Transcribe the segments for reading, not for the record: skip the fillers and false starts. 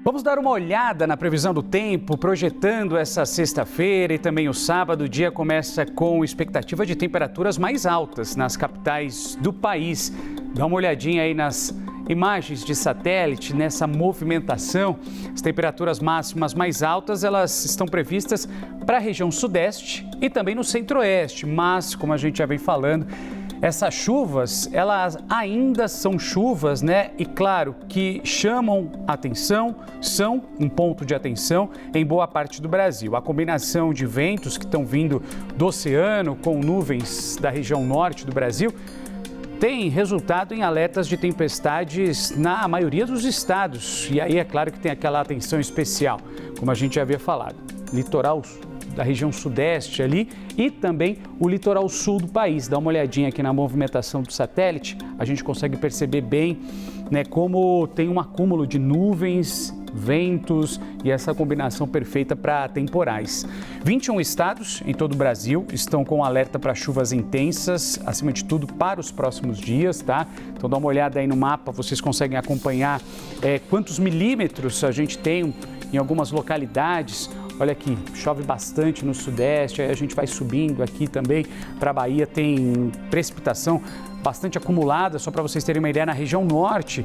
Vamos dar uma olhada na previsão do tempo, projetando essa sexta-feira e também o sábado. O dia começa com expectativa de temperaturas mais altas nas capitais do país. Dá uma olhadinha aí nas imagens de satélite, nessa movimentação. As temperaturas máximas mais altas, elas estão previstas para a região sudeste e também no centro-oeste. Mas, como a gente já vem falando, essas chuvas, elas ainda são chuvas, né? E claro, que chamam atenção, são um ponto de atenção em boa parte do Brasil. A combinação de ventos que estão vindo do oceano com nuvens da região norte do Brasil tem resultado em alertas de tempestades na maioria dos estados. E aí é claro que tem aquela atenção especial, como a gente já havia falado. Litoral da região sudeste ali e também o litoral sul do país. Dá uma olhadinha aqui na movimentação do satélite, a gente consegue perceber bem, né, como tem um acúmulo de nuvens, ventos e essa combinação perfeita para temporais. 21 estados em todo o Brasil estão com alerta para chuvas intensas, acima de tudo para os próximos dias, tá? Então dá uma olhada aí no mapa, vocês conseguem acompanhar quantos milímetros a gente tem em algumas localidades. Olha aqui, chove bastante no sudeste, aí a gente vai subindo aqui também para a Bahia, tem precipitação bastante acumulada, só para vocês terem uma ideia, na região norte.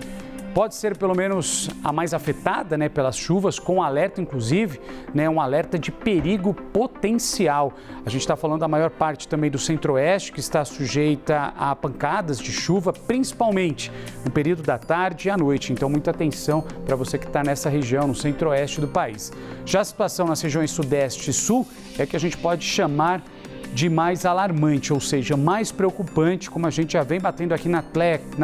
Pode ser pelo menos a mais afetada, né, pelas chuvas, com alerta inclusive, né, um alerta de perigo potencial. A gente está falando da maior parte também do centro-oeste, que está sujeita a pancadas de chuva, principalmente no período da tarde e à noite. Então, muita atenção para você que está nessa região, no centro-oeste do país. Já a situação nas regiões sudeste e sul é que a gente pode chamar de mais alarmante, ou seja, mais preocupante, como a gente já vem batendo aqui na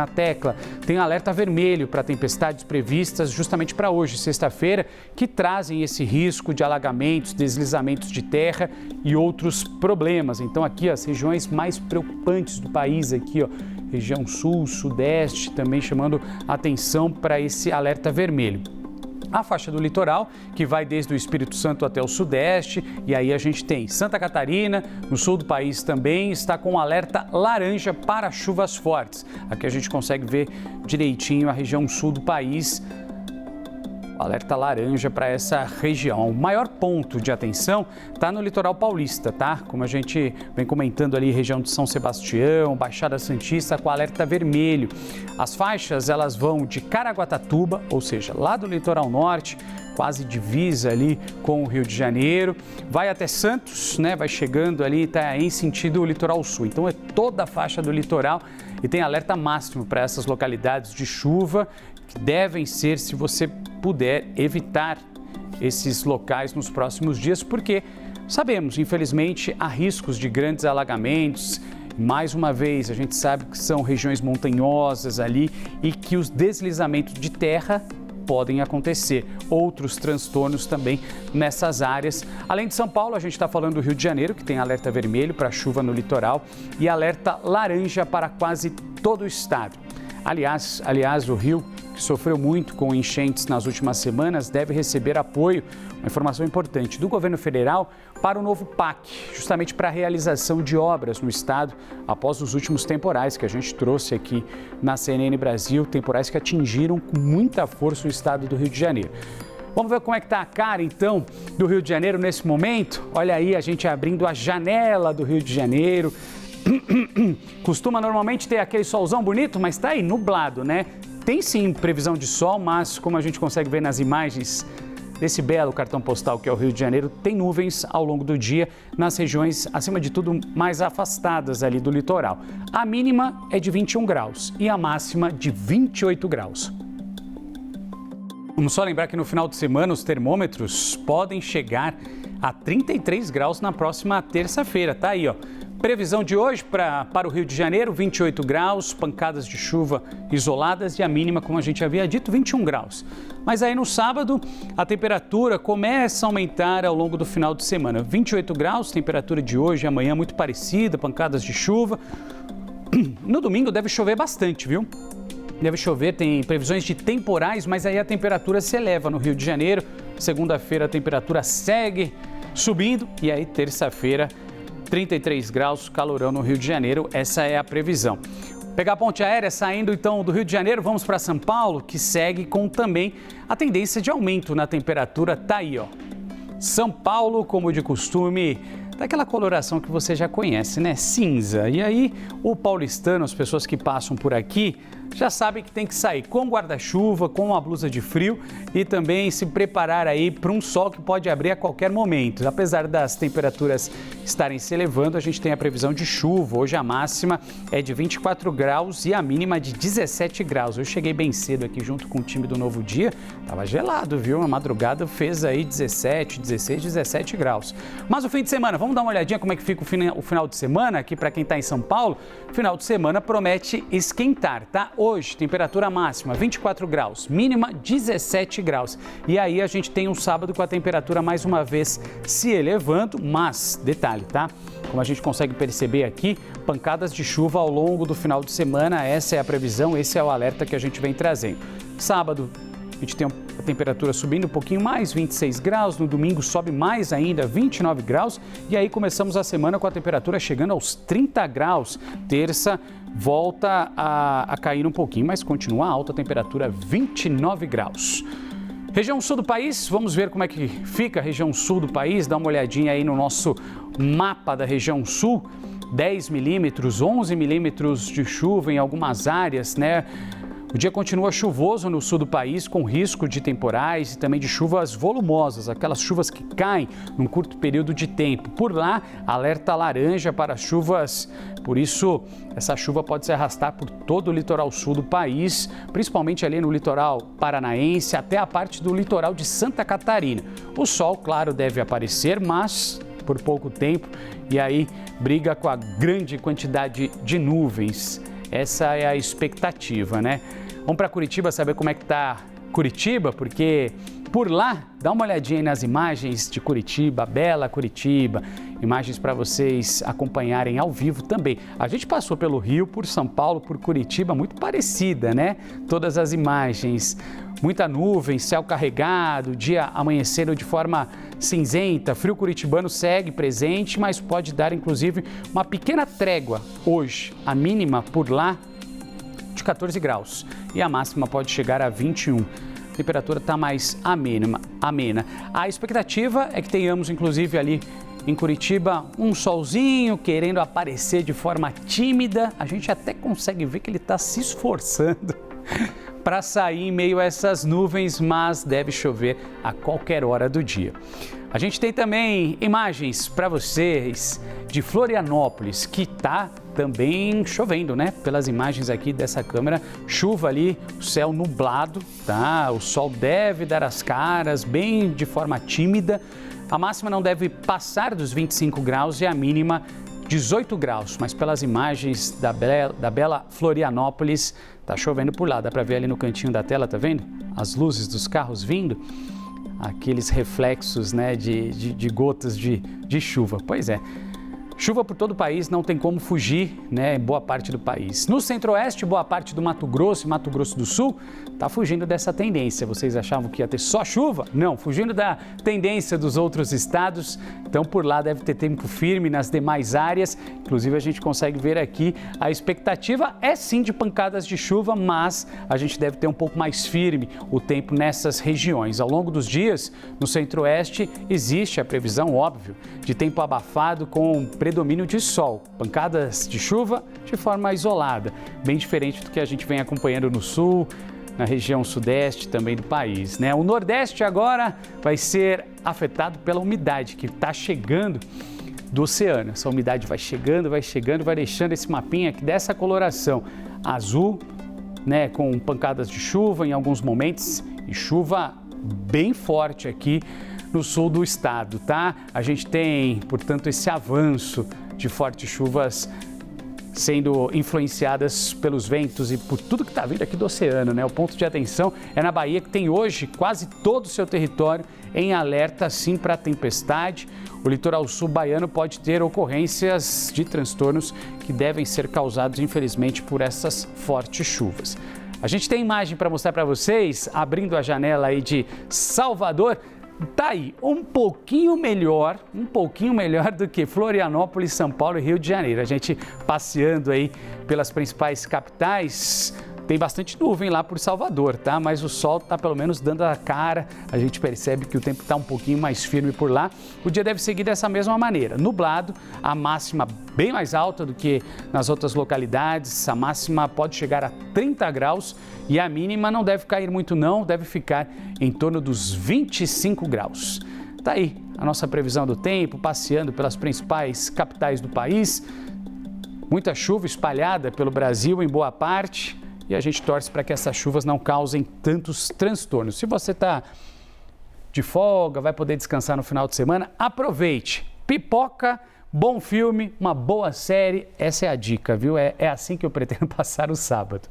tecla. Tem alerta vermelho para tempestades previstas justamente para hoje, sexta-feira, que trazem esse risco de alagamentos, deslizamentos de terra e outros problemas. Então aqui as regiões mais preocupantes do país, aqui ó, região sul, sudeste, também chamando atenção para esse alerta vermelho. A faixa do litoral, que vai desde o Espírito Santo até o sudeste, e aí a gente tem Santa Catarina, no sul do país também, está com alerta laranja para chuvas fortes. Aqui a gente consegue ver direitinho a região sul do país, alerta laranja para essa região. O maior ponto de atenção está no litoral paulista, tá? Como a gente vem comentando ali, região de São Sebastião, Baixada Santista, com alerta vermelho. As faixas, elas vão de Caraguatatuba, ou seja, lá do litoral norte, quase divisa ali com o Rio de Janeiro, vai até Santos, né? Vai chegando ali, tá em sentido litoral sul. Então é toda a faixa do litoral e tem alerta máximo para essas localidades de chuva, que devem ser, se você puder, evitar esses locais nos próximos dias, porque sabemos, infelizmente, há riscos de grandes alagamentos. Mais uma vez, a gente sabe que são regiões montanhosas ali e que os deslizamentos de terra podem acontecer. Outros transtornos também nessas áreas. Além de São Paulo, a gente está falando do Rio de Janeiro, que tem alerta vermelho para chuva no litoral e alerta laranja para quase todo o estado. Aliás, o Rio, que sofreu muito com enchentes nas últimas semanas, deve receber apoio, uma informação importante, do governo federal para o novo PAC, justamente para a realização de obras no estado após os últimos temporais que a gente trouxe aqui na CNN Brasil, temporais que atingiram com muita força o estado do Rio de Janeiro. Vamos ver como é que está a cara, então, do Rio de Janeiro nesse momento? Olha aí, a gente abrindo a janela do Rio de Janeiro. Costuma normalmente ter aquele solzão bonito, mas está aí nublado, né? Tem sim previsão de sol, mas como a gente consegue ver nas imagens desse belo cartão postal que é o Rio de Janeiro, tem nuvens ao longo do dia nas regiões, acima de tudo, mais afastadas ali do litoral. A mínima é de 21 graus e a máxima de 28 graus. Vamos só lembrar que no final de semana os termômetros podem chegar a 33 graus na próxima terça-feira, tá aí, ó. Previsão de hoje para o Rio de Janeiro, 28 graus, pancadas de chuva isoladas e a mínima, como a gente havia dito, 21 graus. Mas aí no sábado, a temperatura começa a aumentar ao longo do final de semana. 28 graus, temperatura de hoje e amanhã muito parecida, pancadas de chuva. No domingo deve chover bastante, viu? Deve chover, tem previsões de temporais, mas aí a temperatura se eleva no Rio de Janeiro. Segunda-feira a temperatura segue subindo e aí terça-feira 33 graus, calorão no Rio de Janeiro, essa é a previsão. Pegar a ponte aérea saindo então do Rio de Janeiro, vamos para São Paulo, que segue com também a tendência de aumento na temperatura. Tá aí, ó. São Paulo, como de costume, daquela coloração que você já conhece, né? Cinza. E aí, o paulistano, as pessoas que passam por aqui, já sabem que tem que sair com guarda-chuva, com uma blusa de frio e também se preparar aí para um sol que pode abrir a qualquer momento. Apesar das temperaturas estarem se elevando, a gente tem a previsão de chuva. Hoje a máxima é de 24 graus e a mínima de 17 graus. Eu cheguei bem cedo aqui junto com o time do Novo Dia, tava gelado, viu? A madrugada fez aí 17, 16, 17 graus. Mas o fim de semana, vamos dar uma olhadinha como é que fica o final de semana aqui para quem está em São Paulo. O final de semana promete esquentar, tá? Hoje, temperatura máxima 24 graus, mínima 17 graus. E aí a gente tem um sábado com a temperatura mais uma vez se elevando, mas, detalhe, tá? Como a gente consegue perceber aqui, pancadas de chuva ao longo do final de semana, essa é a previsão, esse é o alerta que a gente vem trazendo. Sábado, a gente tem a temperatura subindo um pouquinho mais, 26 graus, no domingo sobe mais ainda, 29 graus, e aí começamos a semana com a temperatura chegando aos 30 graus. Terça volta a cair um pouquinho, mas continua alta a temperatura, 29 graus. Região sul do país, vamos ver como é que fica a região sul do país, dá uma olhadinha aí no nosso mapa da região sul, 10 milímetros, 11 milímetros de chuva em algumas áreas, né? O dia continua chuvoso no sul do país, com risco de temporais e também de chuvas volumosas, aquelas chuvas que caem num curto período de tempo. Por lá, alerta laranja para chuvas, por isso essa chuva pode se arrastar por todo o litoral sul do país, principalmente ali no litoral paranaense, até a parte do litoral de Santa Catarina. O sol, claro, deve aparecer, mas por pouco tempo, e aí briga com a grande quantidade de nuvens. Essa é a expectativa, né? Vamos para Curitiba saber como é que tá Curitiba, porque por lá, dá uma olhadinha aí nas imagens de Curitiba, bela Curitiba, imagens para vocês acompanharem ao vivo também. A gente passou pelo Rio, por São Paulo, por Curitiba, muito parecida, né? Todas as imagens, muita nuvem, céu carregado, dia amanhecendo de forma cinzenta, frio curitibano segue presente, mas pode dar inclusive uma pequena trégua hoje, a mínima por lá de 14 graus e a máxima pode chegar a 21. A temperatura está mais amena. A expectativa é que tenhamos inclusive ali em Curitiba um solzinho querendo aparecer de forma tímida. A gente até consegue ver que ele está se esforçando para sair em meio a essas nuvens, mas deve chover a qualquer hora do dia. A gente tem também imagens para vocês de Florianópolis, que está também chovendo, né? Pelas imagens aqui dessa câmera, chuva ali, o céu nublado, tá? O sol deve dar as caras, bem de forma tímida. A máxima não deve passar dos 25 graus e a mínima 18 graus, mas pelas imagens da bela Florianópolis, tá chovendo por lá, dá para ver ali no cantinho da tela, tá vendo? As luzes dos carros vindo, aqueles reflexos, né, de gotas de chuva. Pois é, chuva por todo o país, não tem como fugir, né, em boa parte do país. No centro-oeste, boa parte do Mato Grosso e Mato Grosso do Sul está fugindo dessa tendência. Vocês achavam que ia ter só chuva? Não, fugindo da tendência dos outros estados. Então, por lá deve ter tempo firme nas demais áreas. Inclusive, a gente consegue ver aqui, a expectativa é sim de pancadas de chuva, mas a gente deve ter um pouco mais firme o tempo nessas regiões. Ao longo dos dias, no centro-oeste, existe a previsão, óbvio, de tempo abafado com predomínio de sol, pancadas de chuva de forma isolada, bem diferente do que a gente vem acompanhando no sul, na região sudeste também do país, né? O nordeste agora vai ser afetado pela umidade que está chegando do oceano. Essa umidade vai chegando, vai deixando esse mapinha aqui dessa coloração azul, né? Com pancadas de chuva em alguns momentos e chuva bem forte aqui no sul do estado, tá? A gente tem, portanto, esse avanço de fortes chuvas sendo influenciadas pelos ventos e por tudo que está vindo aqui do oceano, né? O ponto de atenção é na Bahia, que tem hoje quase todo o seu território em alerta, sim, para tempestade. O litoral sul baiano pode ter ocorrências de transtornos que devem ser causados, infelizmente, por essas fortes chuvas. A gente tem imagem para mostrar para vocês, abrindo a janela aí de Salvador, Tá aí, um pouquinho melhor do que Florianópolis, São Paulo e Rio de Janeiro. A gente passeando aí pelas principais capitais, tem bastante nuvem lá por Salvador, tá? Mas o sol tá pelo menos dando a cara, a gente percebe que o tempo tá um pouquinho mais firme por lá. O dia deve seguir dessa mesma maneira, nublado, a máxima bem mais alta do que nas outras localidades, a máxima pode chegar a 30 graus e a mínima não deve cair muito não, deve ficar em torno dos 25 graus. Tá aí a nossa previsão do tempo, passeando pelas principais capitais do país, muita chuva espalhada pelo Brasil em boa parte. E a gente torce para que essas chuvas não causem tantos transtornos. Se você está de folga, vai poder descansar no final de semana, aproveite. Pipoca, bom filme, uma boa série, essa é a dica, viu? É assim que eu pretendo passar o sábado.